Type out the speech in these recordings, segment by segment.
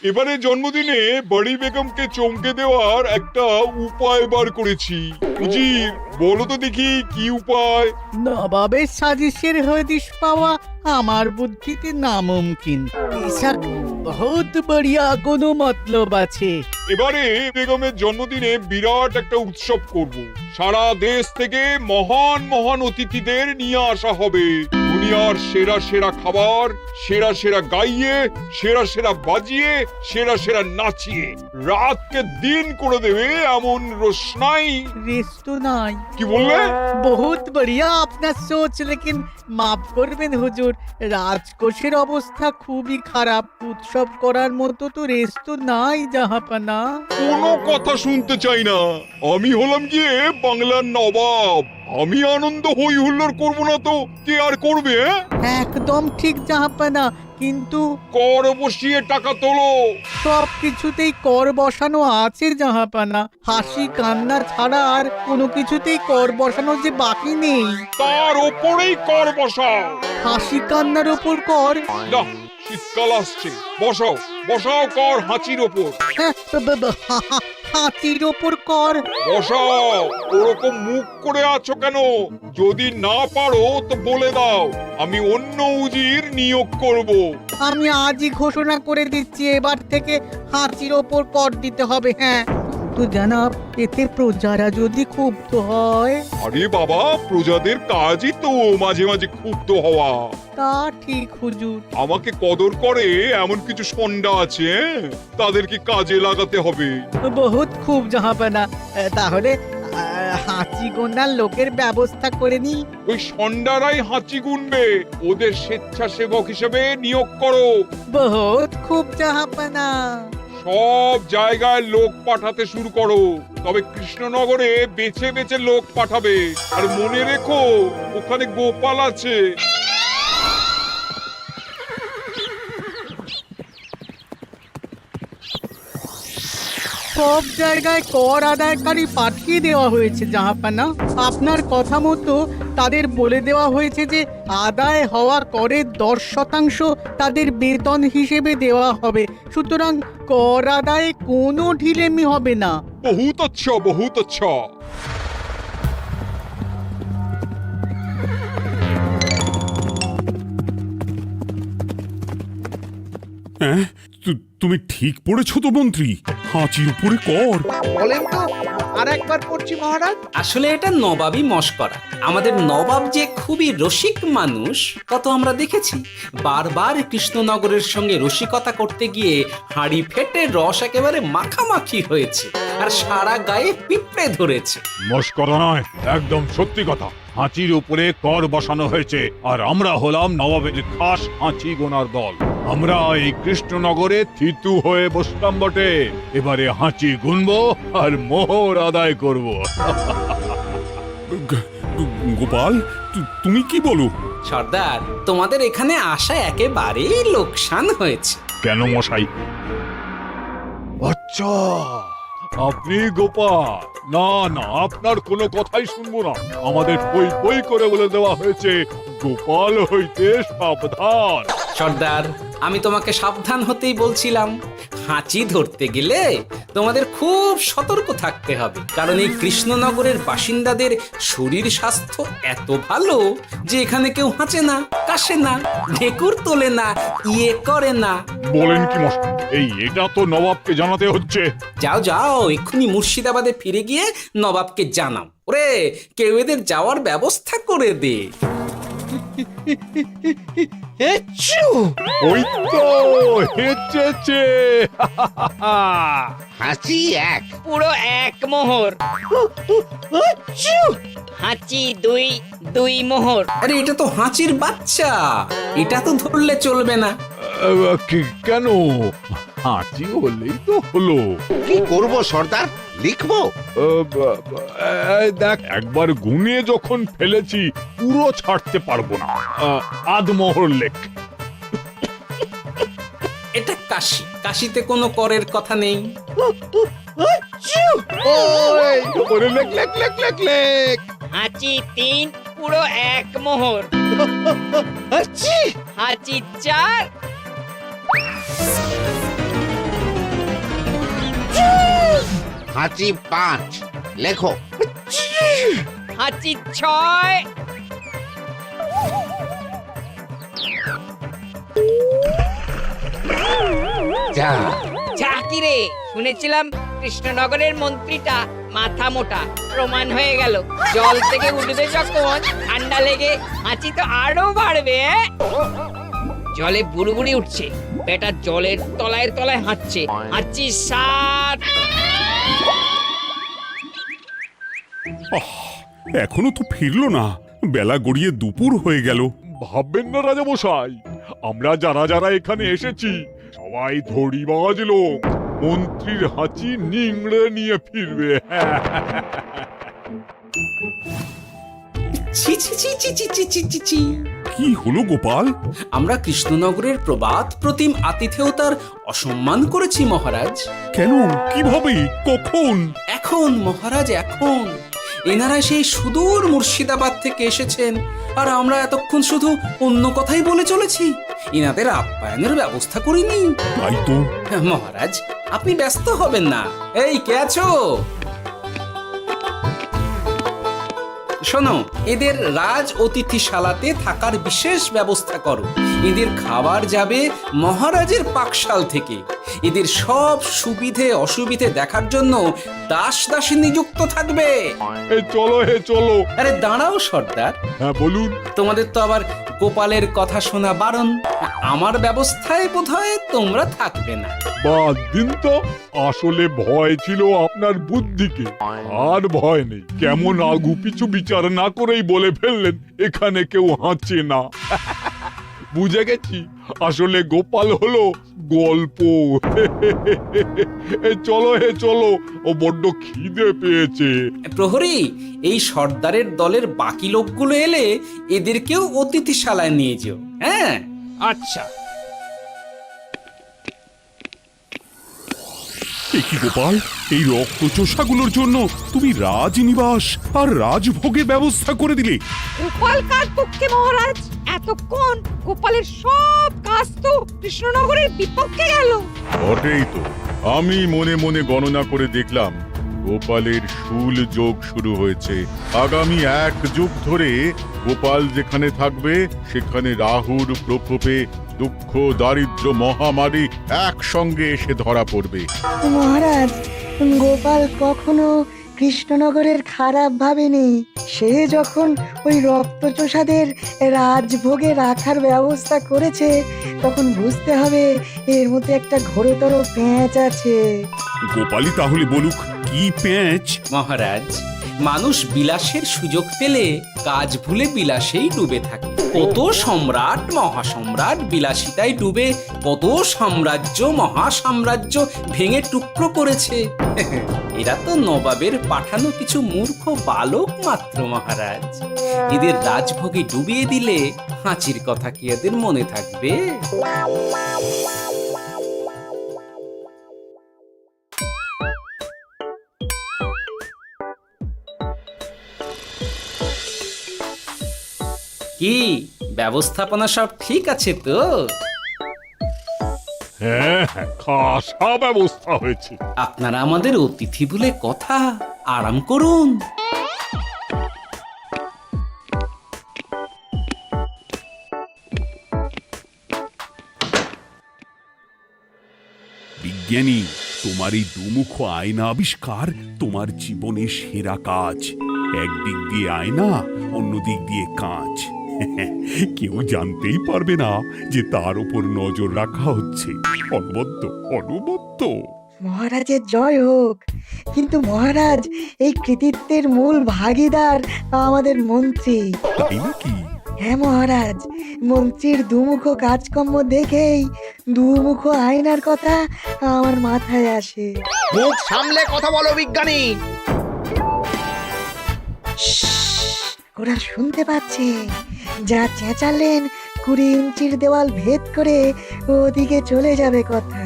এবারে জন্মদিনে বড়ি বেগমকে চমকে দেওয়ার একটা উপায় বার করেছি। উজির, বলো তো দেখি কি উপায়? নবাবের সাজিশের হদিশ পাওয়া আমার বুদ্ধিতে নামুমকিন। বেশক বহুত বড়িয়া কোনো মতলব আছে। এবারে বেগমের জন্মদিনে বিরাট একটা উৎসব করব। সারা দেশ থেকে মহান মহান অতিথিদের নিয়ে আসা হবে। দুনিয়ার সেরা সেরা খাবার, সেরা সেরা গাইয়ে, সেরা সেরা বাজিয়ে, সেরা সেরা নাচিয়ে রাতকে দিন করে দেবে এমন রোশনাই। রেস্ট নাই। কি বললে? বহুত বড়িয়া আপনার সোচ, লেকিন মাফ করবেন হুজুর, রাজকোষের অবস্থা খুবই খারাপ। উৎসব করার মতো তো রেস্ট নাই জাহাপানা। কোনো কথা শুনতে চাই না। আমি হলাম গিয়ে বাংলার নবাব। আমি আনন্দ হই হুল্লোড় করবো না তো কে আর করবে? একদম ঠিক জাহাপানা, কিন্তু কর বসিয়ে টাকা তোলো। সব কিছুতেই কর বসানো আছে জাহাপানা। হাসি কান্না ছাড়া আর কোনো কিছুতেই কর বসানো যে বাকি নেই। তার ওপরেই কর বসাও। হাসি কান্নার ওপর কর? না, শীতকাল আসছে, বসাও বসাও কর হাঁচির ওপর। হ্যাঁ, হাতির ওপর কর? বসাও। ওরকম মুখ করে আছো কেন? যদি না পারো তো বলে দাও, আমি অন্য উজির নিয়োগ করব। আমি আজই ঘোষণা করে দিচ্ছি, এবার থেকে হাতির ওপর কর দিতে হবে। হ্যাঁ, তো জানাব, এতে প্রজারা যদি ক্ষুব্ধ হয়? আরে বাবা, প্রজাদের কাজই তো মাঝে মাঝে ক্ষুব্ধ হওয়া। তা ঠিক হুজুর। আমাকে কদর করে এমন কিছু সন্ডা আছে, তাদেরকে কাজে লাগাতে হবে। বহুত খুব জাহাপানা। তাহলে হাঁচি গোনার লোকের ব্যবস্থা করে নি। ওই সন্ডারাই হাঁচি গুনবে। ওদের স্বেচ্ছাসেবক হিসেবে নিয়োগ করো। বহুত খুব জাহাপানা। সব জায়গায় লোক পাঠাতে শুরু করো। তবে কৃষ্ণনগরে বেছে বেছে লোক পাঠাবে। আর মনে রেখো, ওখানে গোপাল আছে। সব জায়গায় কর আদায়কারী পাঠিয়ে দেওয়া হয়েছে জাহাপানা। আপনার কথা মতো তাদের বলে দেওয়া হয়েছে যে আদায় হওয়া করের 10% তাদের বেতন হিসেবে দেওয়া হবে। সুতরাং কর আদায়ে কোনো ঢিলেমি হবে না। বহুত আচ্ছা, বহুত আচ্ছা। হ্যাঁ, তুমি ঠিক পড়েছো তো মন্ত্রী? হাঁচির উপরে কর? বলেন তো, আর একবার পড়ছি মহারাজ। আসলে এটা নবাবই মশকরা। আমাদের নবাব যে খুবই রসিক মানুষ তা তো আমরা দেখেছি। বারবার কৃষ্ণনগরের সঙ্গে রসিকতা করতে গিয়ে হাঁড়ি ফেটে রস একেবারে মাখামাখি হয়েছে, আর সারা গায়ে পিঁপড়ে ধরেছে। মস্করা নয়, একদম সত্যি কথা। হাঁচির উপরে কর বসানো হয়েছে, আর আমরা হলাম নবাবের খাস হাঁচি গোনার দল। আমরা এই কৃষ্ণনগরে থিতু হয়ে বসলাম বটে। এবারে হাঁচি গুনবো আর মোহর আদায় করব। গোপাল, তুমি কি বলো? সর্দার, তোমাদের এখানে আসা একেবারেই লোকসান হয়েছে। কেন মশাই? আচ্ছা, আপনি গোপাল? না না, আপনার কোনো কথাই শুনবো না। আমাদের বই বই করে বলে দেওয়া হয়েছে, গোপাল হইতে সাবধান। সর্দার, আমি তোমাকে সাবধান হতেই বলছিলাম। হাঁচি ধরতে গেলে তোমাদের খুব সতর্ক থাকতে হবে, কারণ এই কৃষ্ণনগরের বাসিন্দাদের শরীর স্বাস্থ্য এত ভালো যে এখানে কেউ হাঁচে না, কাশে না, ঢেকুর তোলে না, ইয়ে করে না। বলেন কি মশাই? এটা তো নবাবকে জানাতে হচ্ছে। যাও যাও, এক্ষুনি মুর্শিদাবাদে ফিরে গিয়ে নবাবকে জানাও। ওরে, কেউ এদের যাওয়ার ব্যবস্থা করে দে। ওই তো হেঁচেছে। হাঁচি এক, পুরো এক মোহর। হাঁচি দুই, দুই মোহর। আরে, এটা তো হাঁচির বাচ্চা, এটা তো ধরলে চলবে না। কেন? হাঁচি হলেই তো হলো। কি করব সর্দার? লিখবো? দেখ, একবার গুনে যখন ফেলেছি পুরো ছাড়তে পারবো না। আধমোহর লেখ। এটা কাশি, কাশিতে কোনো করের কথা নেই। ওরে লেখ লেখ লেখ লেখ লেখ। হাঁচি তিন, পুরো এক মোহর। হাঁচি চার। হাঁচি 5, লেখো। হাঁচি 6, যা, চাকি রে, শুনেছিলাম কৃষ্ণনগরের মন্ত্রীটা মাথা মোটা, প্রমাণ হয়ে গেল। জল থেকে উঠবে যখন ঠান্ডা লেগে হাঁচি তো আরো বাড়বে। জলে বুড়বুড়ি উঠছে, বেটা জলের তলায় তলায় হাঁটছে। হাঁচি 7। এখনো তো ফিরলো না, বেলা গড়িয়ে দুপুর হয়ে গেল। ভাববেন না রাজামশাই, আমরা যারা যারা এখানে এসেছি সবাই ধড়িবাজ লোক। মন্ত্রীর হাঁচি নিংড়ে নিয়ে ফিরবে। ছি ছি ছি ছি ছি ছি ছি ছি ছি। কি হলো গোপাল? আমরা কৃষ্ণনগরের প্রবাদ প্রতিম আতিথেয়তার অসম্মান করেছি মহারাজ। কেন? কিভাবে? কখন? এখন মহারাজ, এখন এনারা সেই সুদূর মুর্শিদাবাদ থেকে এসেছেন, আর আমরা এতক্ষণ শুধু অন্য কথাই বলে চলেছি, এনাদের আপ্যায়নের ব্যবস্থা করিনি। তাই তো। মহারাজ, আপনি ব্যস্ত হবেন না। এই কে আছো? শোনো, এদের রাজ অতিথিশালাতে থাকার বিশেষ ব্যবস্থা করো। এদের খাবার যাবে মহারাজের পাকশাল থেকে। এদের সব সুবিধে অসুবিধে দেখার জন্য দাস দাসী নিযুক্ত থাকবে। চলো চলো। আরে দাঁড়াও সর্দার, হ্যাঁ বলুন। তোমাদের তো আবার গোপালের কথা শোনা বারণ। আমার ব্যবস্থায় বোধহয় তোমরা থাকবে না। বাদ দিন তো, আসলে ভয় ছিল আপনার বুদ্ধিকে, আর ভয় নেই। কেমন আগু পিছু বিচার না করেই বলে ফেললেন এখানে কেউ হাঁচে না। বুঝে গেছি, আসলে গোপাল হলো গল্প। চলো চলো, ও বড্ড খিদে পেয়েছে। প্রহরী, এই সর্দারের দলের বাকি লোকগুলো এলে এদেরকেও অতিথিশালায় নিয়ে যেও। হ্যাঁ, আচ্ছা। এ কি গোপাল, এই রক্তচোষাগুলোর জন্য তুমি রাজনিবাস আর রাজভোগের ব্যবস্থা করে দিলে? গোপাল কার পক্ষে মহারাজ? এতক্ষণ গোপালের সব কাজ তো কৃষ্ণনগরের বিপক্ষে গেল। বটেই তো, আমি মনে মনে গণনা করে দেখলাম গোপালের শুল যোগ শুরু হয়েছে। আগামী 1 যুগ ধরে গোপাল যেখানে থাকবে সেখানে রাহুর প্রকোপে দুঃখ দারিদ্র মহামারী একসঙ্গে এসে ধরা পড়বে। মহারাজ, গোপাল কখনো কৃষ্ণনগরের খারাপ ভাবেনি। সে যখন ওই রক্তচোষাদের রাজভোগে রাখার ব্যবস্থা করেছে, তখন বুঝতে হবে এর মধ্যে একটা ঘোরতর পেঁচ আছে। গোপালই তাহলে বলুক, কি পেঁচ? মহারাজ, মানুষ বিলাসের সুযোগ পেলে কাজ ভুলে বিলাসেই ডুবে থাকে। কত সম্রাট মহাসম্রাট বিলাসিতায় ডুবে কত সাম্রাজ্য মহাসাম্রাজ্য ভেঙে টুকরো করেছে। এরা তো নবাবের পাঠানো কিছু মূর্খ বালক মাত্র মহারাজ। এদের রাজভোগে ডুবিয়ে দিলে হাঁচির কথা কি এদের মনে থাকবে? কি ব্যবস্থাপনা সব ঠিক আছে তো? হ্যাঁ, খাসা ব্যবস্থা হয়েছে। আপনারা আমাদের অতিথি বলে কথা, আরাম করুন। বিজ্ঞানী, তোমার এই দুমুখ আয়না আবিষ্কার তোমার জীবনে সেরা কাজ। একদিক দিয়ে আয়না, অন্য দিক দিয়ে কাঁচ। কেউ জানতেই পারবে না যে তার উপর নজর রাখা হচ্ছে। অনবদ্য অনবদ্য। মহারাজের জয় হোক। কিন্তু মহারাজ, এই কৃতিত্বের মূল ভাগীদার আমাদের মন্ত্রী। তাই নাকি? হ্যাঁ মহারাজ, মন্ত্রীর দুমুখ কাজকর্ম দেখেই দুমুখ আয়নার কথা আমার মাথায় আসে। মুখ সামলে কথা বলো বিজ্ঞানী। ওরা শুনতে পাচ্ছে। যা চেঁচালেন 20 ইঞ্চির দেওয়াল ভেদ করে ওদিকে চলে যাবে কথা।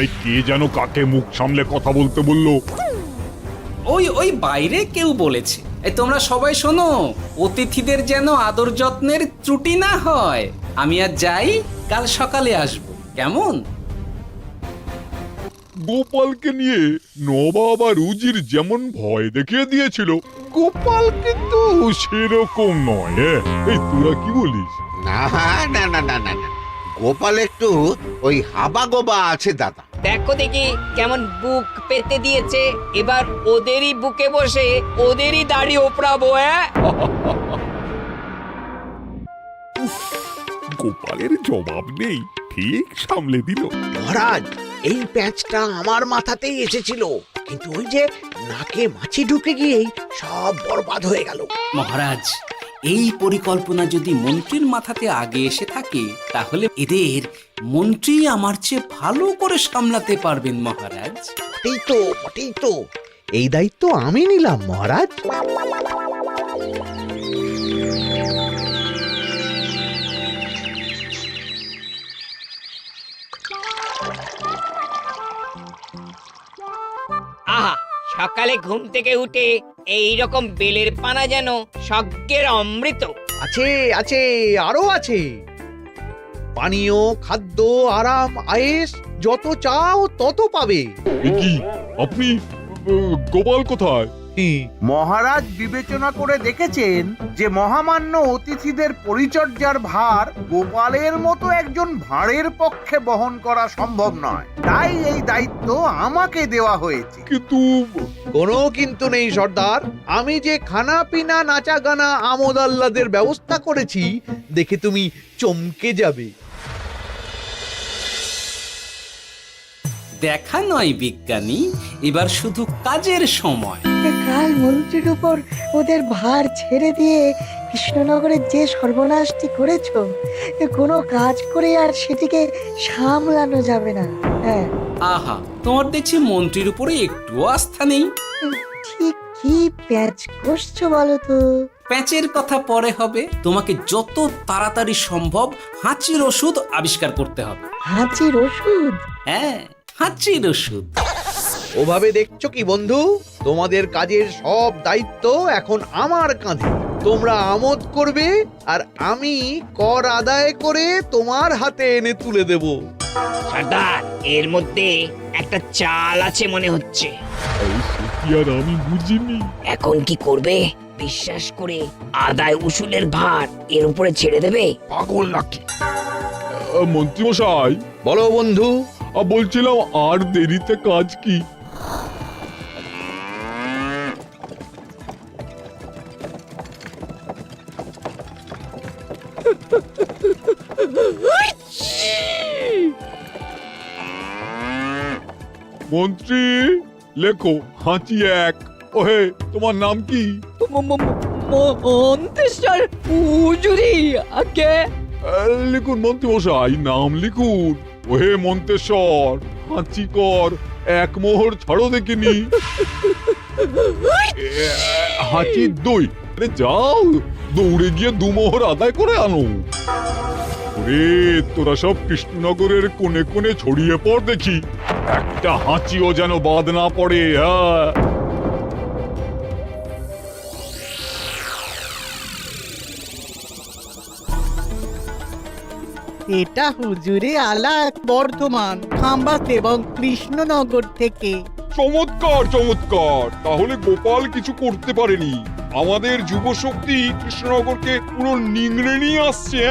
এই কে যেন কাকে মুখ সামলে কথা বলতে বললো? ওই বাইরে কেউ বলেছে। এই তোমরা সবাই শোনো, অতিথিদের যেন আদর যত্নের ত্রুটি না হয়। আমি আর যাই, কাল সকালে আসবো, কেমন? গোপালকে নিয়ে নবাব আর উজির যেমন ভয় দেখিয়ে দিয়েছিল, গোপাল কিন্তু সেরকম নয়। এই তোরা কি বলিস? না না না না না না, গোপাল একটু ওই হাবা গোবা আছে দাদা। দেখো দেখি কেমন বুক পেতে দিয়েছে, এবার ওদেরই বুকে বসে ওদেরই দাড়ি ওপরাবো। গোপালের জবাব নেই, ঠিক সামলে দিল। মহারাজ, এই প্যাঁচটা আমার মাথাতেই এসেছিল, কিন্তু ওই যে নাকে মাছি ঢুকে গিয়েই সব বরবাদ হয়ে গেল। মহারাজ, এই পরিকল্পনা যদি মন্ত্রীর মাথাতে আগে এসে থাকে, তাহলে এদের মন্ত্রী আমার চেয়ে ভালো করে সামলাতে পারবেন মহারাজ। বটেই তো, এই দায়িত্ব আমি নিলাম মহারাজ। আহা, সকালে ঘুম থেকে উঠে এই রকম বেলের পানা যেন স্বর্গের অমৃত। আছে আছে, আরো আছে। পানীয়, খাদ্য, আরাম, আয়েশ, যত চাও তত পাবে। এ কি, আপনি গোপাল কোথায়? মহারাজ বিবেচনা করে দেখেছেন যে মহামান্য অতিথিদের পরিচর্যার ভার গোপালের মতো একজন ভাঁড়ের পক্ষে বহন করা সম্ভব নয়, তাই এই দায়িত্ব আমাকে দেওয়া হয়েছে। কিন্তু কোনো কিন্তু নেই সর্দার, আমি যে খানা পিনা নাচা গানা আমোদ আহ্লাদের ব্যবস্থা করেছি দেখে তুমি চমকে যাবে। দেখা নয় বিজ্ঞানী, এবার শুধু কাজের সময়। কাল মন্ত্রীর উপর ওদের ভার ছেড়ে দিয়ে কৃষ্ণনগরের যে সর্বনাশটি করেছো, কোনো কাজ করে আর সেটিকে সামলানো যাবে না। হ্যাঁ, আহা, তোমার দেখছি মন্ত্রীর উপরে একটুও আস্থা নেই। ঠিক কি প্যাচ করছো বলো তো? প্যাচের কথা পরে হবে, তোমাকে যত তাড়াতাড়ি সম্ভব হাঁচির ওষুধ আবিষ্কার করতে হবে। হাঁচির ওষুধ? হ্যাঁ, হাঁচির ওষুধ। ওভাবে দেখছো কি বন্ধু, তোমাদের কাজের সব দায়িত্ব এখন আমার কাঁধে। তোমরা আমোদ করবে আর আমি কর আদায় করে তোমার হাতে এনে তুলে দেব। সর্দার, এর মধ্যে একটা চাল আছে মনে হচ্ছে। কি আর আমি বুঝিনি। এখন কি করবে? বিশ্বাস করে আদায় উসুলের ভার এর উপরে ছেড়ে দেবে? পাগল নাকি? মন্ত্রী মশাই, বলো বন্ধু। বলছিলাম আর দেরিতে কাজ কি? মন্ত্রী, লেখো হাঁচি এক। ওহে, তোমার নাম কি? মন্ত্রেশ্বর হুজুরি আগে। লিখুন মন্ত্রী মশাই, নাম লিখুন। ওহে মন্তেশ্বর, হাঁচি কর, এক মোহর ছাড়ো দেখিনি। হাঁচি দুই। আরে যাও, দৌড়ে গিয়ে দু মোহর আদায় করে আনো। ওরে, তোরা সব কৃষ্ণনগরের কোণে কোণে ছড়িয়ে পড় দেখি, একটা হাঁচিও যেন বাদ না পড়ে। হ্যাঁ, এটা হুজুরে আলাক বর্ধমান, খাম্বাস এবং কৃষ্ণনগর থেকে। চমৎকার চমৎকার। তাহলে গোপাল কিছু করতে পারেনি, আমাদের যুব শক্তি কৃষ্ণনগরকে পুরো নিংড়ে নিয়ে আসছে।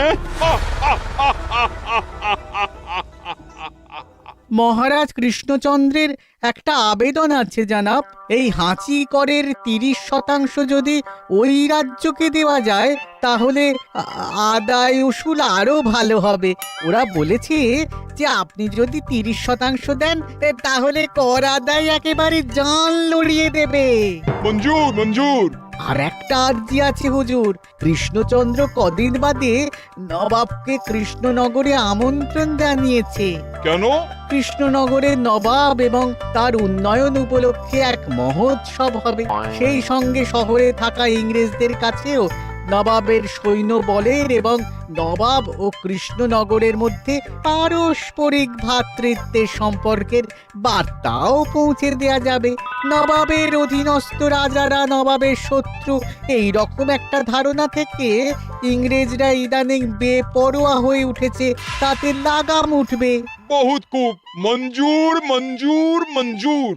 মহারাজ কৃষ্ণচন্দ্রের একটা আবেদন আছে জানাব। এই হাঁচি করের 30% যদি ওই রাজ্যকে দেওয়া যায়, তাহলে আদায় উসুল আরো ভালো হবে। ওরা বলেছে যে আপনি যদি 30% দেন, তাহলে কর আদায় একেবারে জান লড়িয়ে দেবে। মঞ্জুর মঞ্জুর। আর একটা আর্জি আছে হুজুর, কৃষ্ণচন্দ্র কদিন বাদে নবাবকে কৃষ্ণনগরে আমন্ত্রণ জানিয়েছে। কেন? কৃষ্ণনগরের নবাব এবং তার উন্নয়ন উপলক্ষে এক মহোৎসব হবে। সেই সঙ্গে শহরে থাকা ইংরেজদের কাছেও নবাবের সৈন্যবলের এবং নবাব ও কৃষ্ণনগরের মধ্যে পারস্পরিক ভ্রাতৃত্বের সম্পর্কের বার্তাও পৌঁছে দেয়া যাবে। নবাবের অধীনস্থ রাজারা নবাবের শত্রু, এই রকম একটা ধারণা থেকে ইংরেজরা ইদানিং বেপরোয়া হয়ে উঠেছে, তাতে লাগাম উঠবে। বহুত খুব, মঞ্জুর মঞ্জুর মঞ্জুর।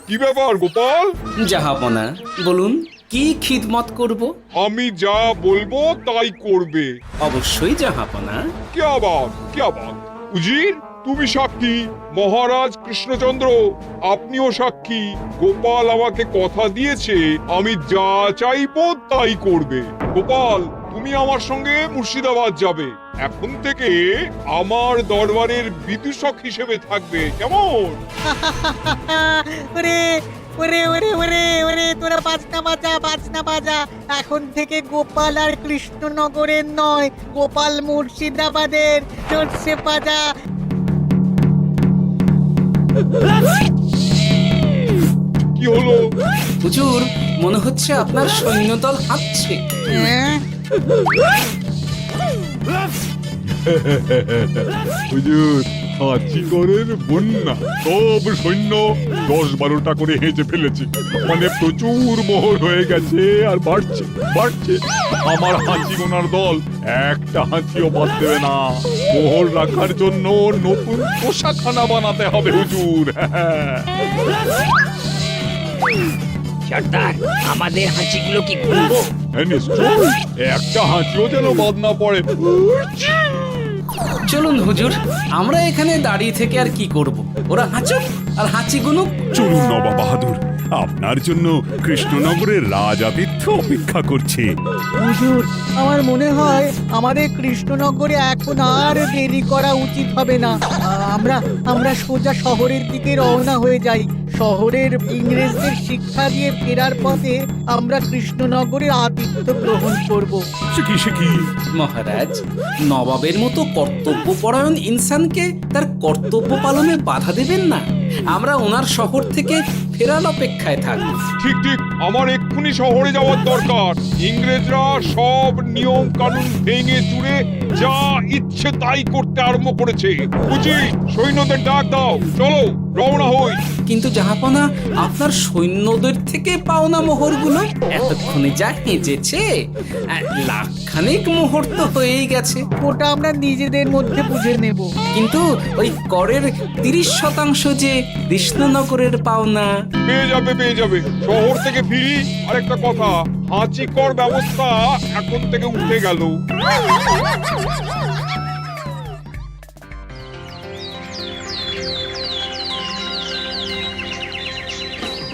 কি ব্যাপার গোপাল? জাহাপনা বলুন, কি খিদমত করব? আমি যা বলবো তাই করবে। অবশ্যই জাহাপনা। क्या बात উজির, তুমি সাক্ষী, মহারাজ কৃষ্ণচন্দ্র আপনিও সাক্ষী। গোপাল আমাকে কথা দিয়েছে আমি যা চাইবো তাই করবে। গোপাল, তুমি আমার সঙ্গে মুর্শিদাবাদ যাবে। এখন থেকে আমার দরবারের বিদূষক হিসেবে থাকবে, কেমন? ওরে ওরে ওরে ওরে ওরে, তোরা বাজনা বাজা। এখন থেকে গোপাল আর কৃষ্ণনগরের নয়, গোপাল মুর্শিদাবাদের। চলছে বাজা। কি হলো? হুজুর, মনে হচ্ছে আপনার সৈন্যদল হাঁটছে। হ্যাঁ? হুজুর, হাঁচিগড়ের বন্যা, সব সৈন্য 10-12টা করে হেঁচে ফেলেছে। মানে প্রচুর মোহর হয়ে গেছে আর বাড়ছে বাড়ছে। আমার হাঁচি গোনার দল একটা হাঁচিও বাদ দেবে না। মোহর রাখার জন্য নতুন পোশাকখানা বানাতে হবে হুজুর। সর্দার, আমাদের হাঁচিগুলো কি খুলবো? হ্যাঁ, নিশ্চয়ই। একটা হাঁচিও যেন বাদ না পড়ে। চলুন হুজুর, আমরা এখানে দাঁড়িয়ে থেকে আর কি করব? ওরা হাঁচুক আর হাঁচি গুনুক। চলুন নবাব বাহাদুর, আপনার জন্য কৃষ্ণনগরের রাজাতীর্থ অপেক্ষা করছে। হুজুর, আমার মনে হয় আমাদের কৃষ্ণনগরে এখন আর দেরি করা উচিত হবে না। আমরা সোজা শহরের দিকে রওনা হয়ে যাই। শহরের ইংরেজদের শিক্ষা দিয়ে ফেরার পথে আমরা কৃষ্ণনগরের আতিথ্য গ্রহণ করব। সে কি? মহারাজ, নবাবের মতো কর্তব্যপরায়ণ ইনসানকে তার কর্তব্য পালনে বাধা দেবেন না। আমরা ওনার শহর থেকে ফেরার অপেক্ষায় থাকব। ঠিক ঠিক, আমার এক্ষুনি শহরে যাওয়ার দরকার। ইংরেজরা সব নিয়ম কানুন ভেঙে চুরে যা ইচ্ছে তাই করতে আরম্ভ করেছে। বুঝি, সৈন্যদের ডাক দাও, চলো রওনা হই। কিন্তু জাহাপনা, আপনার সৈন্যদের থেকে পাওনা মোহরগুলো এতক্ষণে যা হেঁচেছে, লাখখানেক মোহর তো হয়েই গেছে। ওটা আমরা নিজেদের মধ্যে বুঝে নেব। কিন্তু ওই করের 30% যে কৃষ্ণনগরের পাওনা। পেয়ে যাবে। শহর থেকে ফিরি। আরেকটা কথা, হাঁচি কর ব্যবস্থা এখন থেকে উঠে গেল।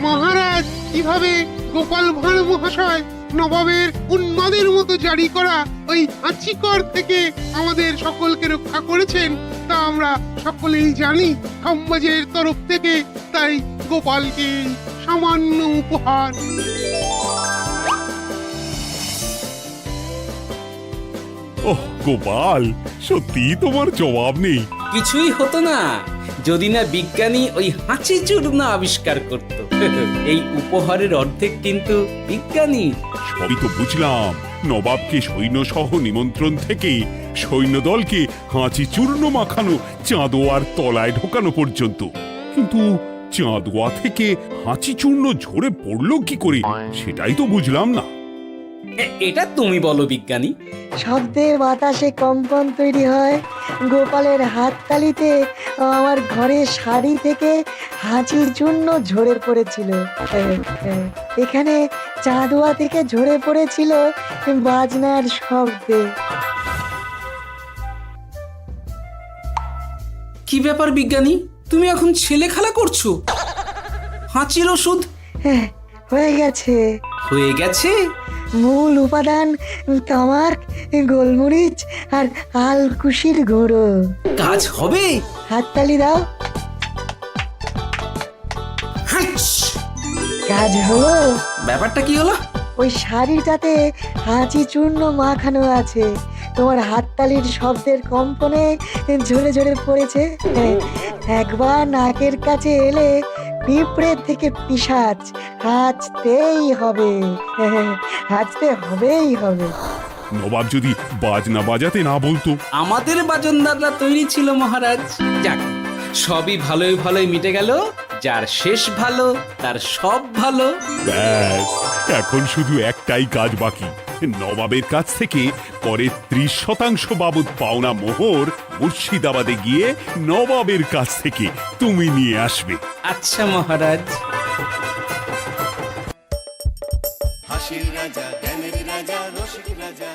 মহারাজ, কিভাবে গোপাল ভাঁড় মহাশয় নবাবের উন্মাদের মতো জারি করা ওই হাঁচিকর থেকে আমাদের সকলকে রক্ষা করেছেন তা আমরা সকলেই জানি। সমাজের তরফ থেকে তাই গোপালকে সামান্য উপহার। ওহ গোপাল, সত্যি তোমার জবাব নেই। কিছুই হতো না যদি না বিজ্ঞানী ওই হাঁচি চূর্ণ আবিষ্কার করত। এই উপহারের অর্ধেক কিন্তু বিজ্ঞানী। সবই তো বুঝলাম, নবাবকে সৈন্য সহ নিমন্ত্রণ থেকে সৈন্যদলকে হাঁচি চূর্ণ মাখানো চাঁদোয়ার তলায় ঢোকানো পর্যন্ত। কিন্তু চাঁদোয়া থেকে হাঁচি চূর্ণ ঝরে পড়লো কি করে, সেটাই তো বুঝলাম না। এটা তুমি বলো বিজ্ঞানী। শব্দে বাতাসে কম্পন তৈরি হয়। গোপালের হাততালিতে আমার ঘরের শাড়ি থেকে হাঁচির জন্য ঝরে পড়েছিল। এখানে চাঁদোয়া থেকে ঝরে পড়েছিল বাজনার শব্দে। কি ব্যাপার বিজ্ঞানী, তুমি এখন ছেলে খেলা করছো? হাঁচির ওষুধ হয়ে গেছে। হয়ে গেছে? মূল উপাদান তামাক, গোলমরিচ আর আলকুশির গুঁড়ো। কাজ হবে? হাততালি দাও। হাইচ! কাজ হলো। ব্যাপারটা কি হলো? ওই শাড়িটাতে হাঁচি চূর্ণ মাখানো আছে, তোমার হাততালির শব্দের কম্পনে ঝরে ঝরে পড়েছে। একবার নাকের কাছে এলে পিঁপড়ে থেকে পিশাচ, হাঁচতেই হবে, হাঁচতে হবেই হবে। নবাব যদি বাজনা বাজাতে না বলতো। আমাদের বাজনদাররা তৈরি ছিল মহারাজ। যাক, সবই ভালোই ভালোই মিটে গেল। যার শেষ ভালো তার সব ভালো। ব্যাস, এখন শুধু একটাই কাজ বাকি। নবাবের কাছ থেকে পরে 30% বাবদ পাওনা মোহর মুর্শিদাবাদে গিয়ে নবাবের কাছ থেকে তুমি নিয়ে আসবে। আচ্ছা মহারাজ। হাসির রাজা, জ্ঞানের রাজা, রসিক রাজা।